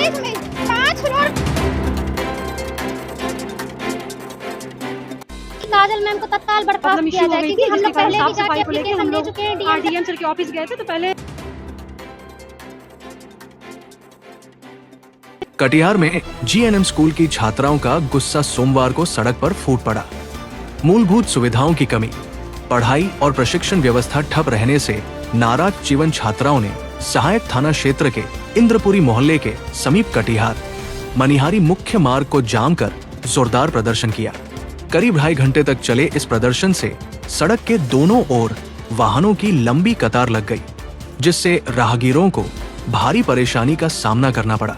College में 5 floor काजल ma'am को तत्काल बर्खास्त किया जाए, क्योंकि हम लोग पहले भी जाके एप्लीकेशन दे चुके हैं। डीएम सर के ऑफिस गए थे तो पहले कटिहार में जीएनएम स्कूल की छात्राओं का गुस्सा सोमवार को सड़क पर फूट पड़ा। मूलभूत सुविधाओं की कमी, पढ़ाई और प्रशिक्षण व्यवस्था ठप रहने से नाराज चिवन छात्राओं ने सहायक थाना क्षेत्र के इंद्रपुरी मोहल्ले के समीप कटिहार मनिहारी मुख्य मार्ग को जाम कर जोरदार प्रदर्शन किया। करीब 2.5 घंटे तक चले इस प्रदर्शन से सड़क के दोनों ओर वाहनों की लंबी कतार लग गई, जिससे राहगीरों को भारी परेशानी का सामना करना पड़ा।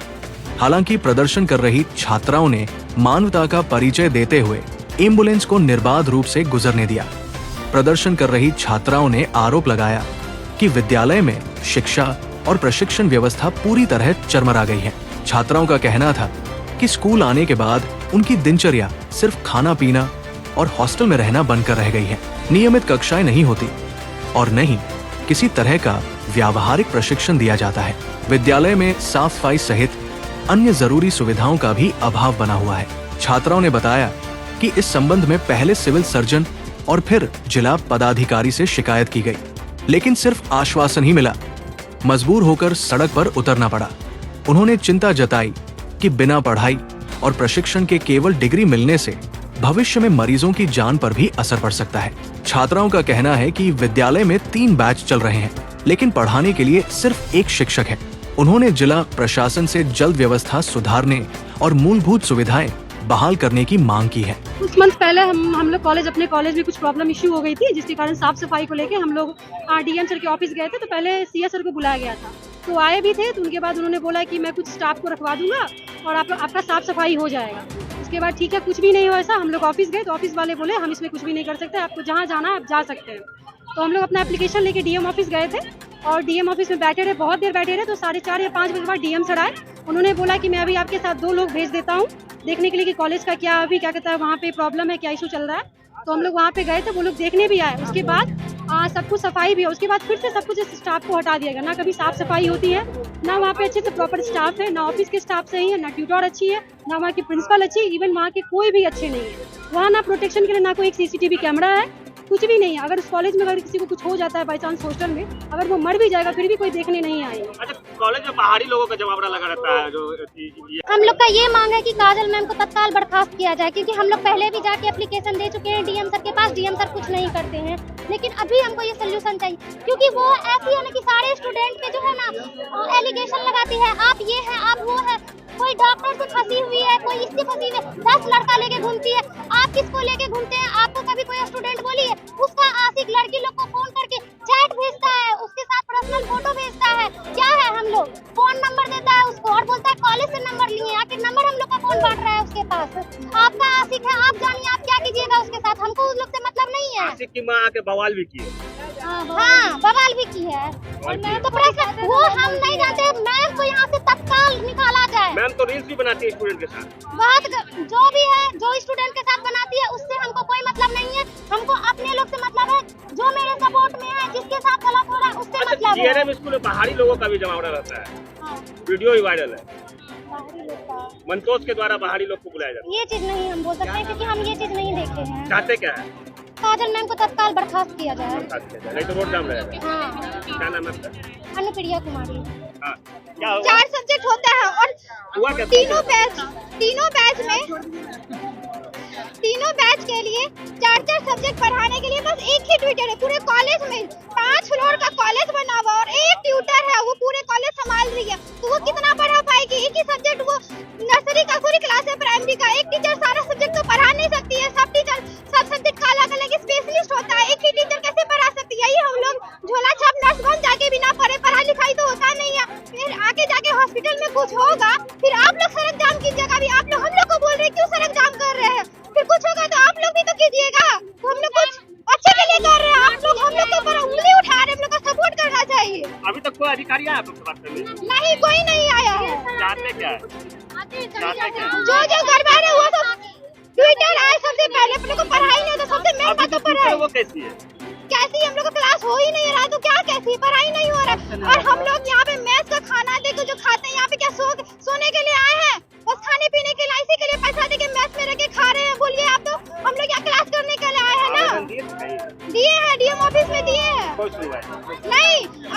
हालांकि प्रदर्शन कर रही छात्राओं ने मानवता का परिचय देते हुए एम्बुलेंस को निर्बाध रूप से गुजरने दिया। प्रदर्शन कर रही छात्राओं ने आरोप लगाया कि विद्यालय में शिक्षा और प्रशिक्षण व्यवस्था पूरी तरह चरमरा गई है। छात्राओं का कहना था कि स्कूल आने के बाद उनकी दिनचर्या सिर्फ खाना पीना और हॉस्टल में रहना बनकर रह गई है। नियमित कक्षाएं नहीं होती और न ही किसी तरह का व्यावहारिक प्रशिक्षण दिया जाता है। विद्यालय में साफ सफाई सहित अन्य जरूरी सुविधाओं का भी अभाव बना हुआ है। छात्राओं ने बताया कि इस संबंध में पहले सिविल सर्जन और फिर जिला पदाधिकारी से शिकायत की गई, लेकिन सिर्फ आश्वासन ही मिला। मजबूर होकर सड़क पर उतरना पड़ा। उन्होंने चिंता जताई कि बिना पढ़ाई और प्रशिक्षण के केवल डिग्री मिलने से भविष्य में मरीजों की जान पर भी असर पड़ सकता है। छात्राओं का कहना है कि विद्यालय में 3 बैच चल रहे हैं, लेकिन पढ़ाने के लिए सिर्फ एक शिक्षक है। उन्होंने जिला प्रशासन से जल्द व्यवस्था सुधारने और मूलभूत सुविधाएं बहाल करने की मांग की है। कुछ मंथ पहले हम लोग अपने कॉलेज में कुछ प्रॉब्लम इश्यू हो गई थी, जिसके कारण साफ सफाई को लेके हम लोग डीएम सर के ऑफिस गए थे। तो पहले सीएस सर को बुलाया गया था, तो आए भी थे। तो उनके बाद उन्होंने बोला कि मैं कुछ स्टाफ को रखवा दूंगा और आपका साफ सफाई हो जाएगा। उसके बाद ठीक है, कुछ भी नहीं हुआ ऐसा। हम लोग ऑफिस गए तो ऑफिस वाले बोले हम इसमें कुछ भी नहीं कर सकते, आपको जहाँ जाना आप जा सकते हैं। तो हम लोग अपना एप्लीकेशन लेके डीएम ऑफिस गए थे और डीएम ऑफिस में बैठे रहे, बहुत देर बैठे रहे। तो 4:30 या 5 बजे बाद डीएम सर आए। उन्होंने बोला कि मैं अभी आपके साथ 2 लोग भेज देता हूँ देखने के लिए कि कॉलेज का क्या अभी क्या कहता है, वहाँ पे प्रॉब्लम है, क्या इशू चल रहा है। तो हम लोग वहाँ पे गए थे, वो लोग देखने भी आए। उसके बाद सब कुछ सफाई भी है। उसके बाद फिर से सब कुछ स्टाफ को हटा दिया गया। ना कभी साफ सफाई होती है, ना वहाँ पे अच्छे से प्रॉपर स्टाफ है, ना ऑफिस के स्टाफ सही है, ना ट्यूटर अच्छी है, ना वहाँ की प्रिंसिपल अच्छी है। इवन वहाँ के कोई भी अच्छे नहीं है। वहाँ ना प्रोटेक्शन के लिए ना कोई सीसीटीवी कैमरा है, कुछ भी नहीं है। अगर उस कॉलेज में अगर किसी को कुछ हो जाता है बाई चांस हॉस्टल में, अगर वो मर भी जाएगा फिर भी कोई देखने नहीं आएगा। अच्छा, कॉलेज में बाहरी लोगों का जमावड़ा लगा रहता है जो हम लोग का ये मांग है कि काजल मैम को तत्काल बर्खास्त किया जाए, क्योंकि हम लोग पहले भी जाके एप्लीकेशन दे चुके हैं डीएम सर के पास। डीएम सर कुछ नहीं करते हैं, लेकिन अभी हमको ये सोल्यूशन चाहिए, क्योंकि वो ऐसी है ना कि सारे स्टूडेंट पे जो है ना एलिगेशन लगाती है, आप ये है आप वो है। कोई डॉक्टर से फंसी हुई है, कोई इससे फंसी हुई है, 10 लड़का लेके घूमती है। आप किसको लेके घूमते हैं? आपको कभी कोई स्टूडेंट बोली है? उसका आशिक लड़की लोग को फोन करके चैट भेजता है, उसके साथ पर्सनल फोटो भेजता है। क्या है, हम लोग फोन नंबर देता है उसको और बोलता है कॉलेज से नंबर लिए। आखिर नंबर हम लोग का कौन बांट रहा है उसके पास? आपका आशिक है, आप जानिए आप क्या कीजिएगा उसके साथ, हमको उस लोग से मतलब नहीं है। आशिक की माँ आके बवाल भी की है। हाँ, बवाल भी की है। तो प्रश्न वो हम नहीं जानते। मैम को यहाँ से तत्काल निकाला जाए। मैम तो रील्स भी बनाती है स्टूडेंट के साथ। बात जो भी है, जो स्टूडेंट के साथ बनाती है उससे हमको कोई मतलब नहीं है। हमको अपने लोग से मतलब है, जो मेरे सपोर्ट में है, जिसके साथ गलत हो रहा है उससे मतलब है। जीएनएम स्कूल में बाहरी लोगों का भी जमावड़ा रहता है। हाँ। वीडियो ही वायरल है। बाहरी लोग का मनकोज के द्वारा बाहरी लोग को बुलाया जाता है। ये चीज नहीं हम बोल सकते हैं, क्योंकि हम ये चीज नहीं देखे हैं। चाहते क्या है? काजल मैम को तत्काल बर्खास्त किया जाए। नहीं तो रोड जाम रहेगा। हाँ। क्या नाम है आपका? अनुप्रिया कुमारी। हाँ, क्या होगा? 4 सब्जेक्ट होता है और हुआ क्या? तीनों बैच के लिए 4 सब्जेक्ट पढ़ाने के लिए बस एक ही ट्यूटर है पूरे कॉलेज में। 5 फ्लोर का कॉलेज बना हुआ और एक ट्यूटर है, वो पूरे कॉलेज संभाल रही है। तो वो कितना पढ़ा पाएगी? एक ही सब्जेक्ट, वो नर्सरी का पूरी क्लास है प्राइमरी का। एक टीचर सारा सब्जेक्ट तो पढ़ा नहीं सकती है। सब टीचर सब सब्जेक्ट का अलग अलग स्पेशलिस्ट होता है। एक ही टीचर कैसे पढ़ा सकती है? ये हम लोग झोला छाप नर्स बन जाके बिना पढ़े पढ़ाई लिखाई तो होता नहीं है। फिर आगे जाके हॉस्पिटल में कुछ होगा, फिर आप लोग सड़क जाम कीजिएगा। अभी आप लोग हम लोग को बोल रहे हैं क्यों सड़क जाम कर रहे हैं? फिर कुछ होगा तो आप लोग भी तो कीजिएगा। तो हम लोग कुछ अच्छे के लिए कर रहे हैं। आप लोग हम लोग के ऊपर उंगली उठा रहे हैं, हम लोग का सपोर्ट करना चाहिए। अभी तक कोई अधिकारी आया आपसे बात करने? नहीं, कोई नहीं आया है। चाहते क्या है? जो गड़बड़ है वो सब ट्विटर आए सबसे पहले। अपने को पढ़ाई नहीं होता, सबसे मेन बात तो पढ़ाई। वो कैसी है? कैसी? हम लोग का क्लास हो ही नहीं रहा तो क्या कैसी? पढ़ाई नहीं हो रहा। और हम लोग यहाँ पे मेस का खाना देखो जो खाते हैं, यहाँ पे क्या सोने के कोई सुनवाई नहीं। नहीं,